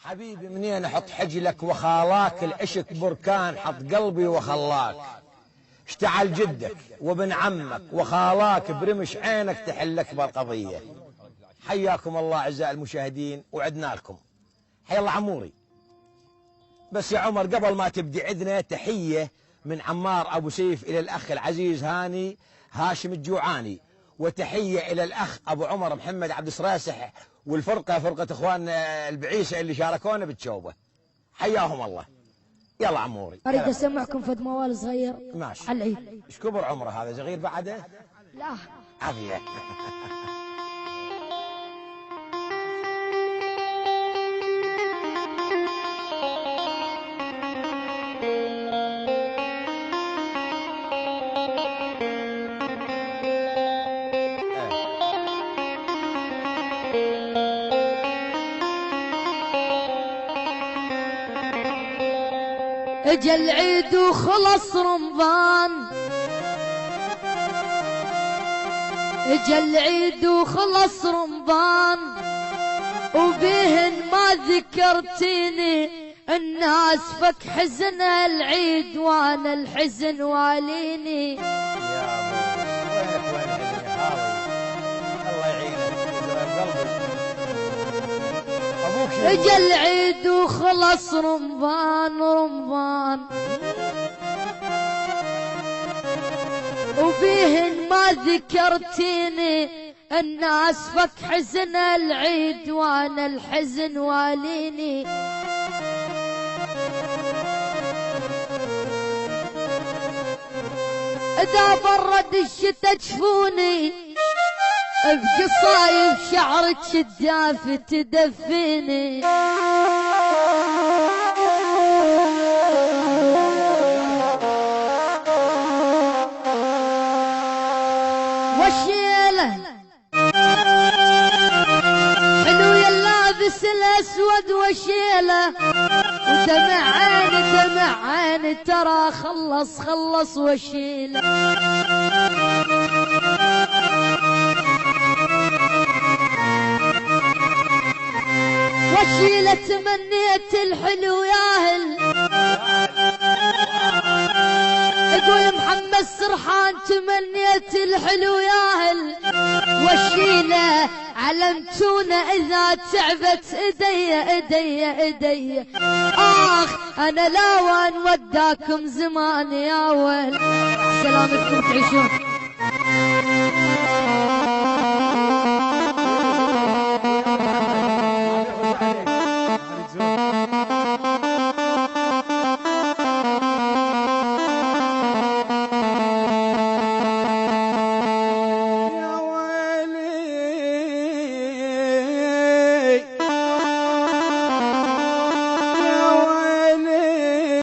حبيبي منين احط حجلك وخالاك، العشق بركان حط قلبي وخلاك، اشتعل جدك وابن عمك وخالاك برمش عينك تحلك بالقضية. حياكم الله اعزائي المشاهدين وعدنا لكم. حيا الله عموري. بس يا عمر قبل ما تبدي عدنا تحية من عمار ابو سيف الى الاخ العزيز هاني هاشم الجوعاني، وتحية الى الاخ ابو عمر محمد عبد الصراسح والفرقة فرقة اخواننا البعيسة اللي شاركونا بالتشوبة. حياهم الله. يلا عموري اريد اسمعكم فد موال صغير. ماشي. على العيد. ايش كبر عمره هذا؟ صغير بعده؟ لا عافية. اجا العيد وخلص رمضان، اجا العيد وخلص رمضان، وبهن ما ذكرتيني الناس فك حزن العيد وانا الحزن واليني. يا ابو وينك وين الحزن يا خالي؟ الله يعينك ابوك. اجا العيد وخلص رمضان رمضان، وبيهن ما ذكرتيني الناس فك حزن العيد وانا الحزن واليني. اذا برد الشتا تشفوني بقصايب شعرك الدافي تدفيني. وشيله حلو يا اللابس الاسود وشيله، ودمع عيني دمع عيني ترى خلص خلص وشيله. وشيله تمنيت الحلو ياهل، يقول محمد سرحان تمنيت الحلو ياهل. وشيله علمتونا اذا تعبت ايدي اخ انا لا وان وداكم زمان يا ويل. سلامتكم تعيشون.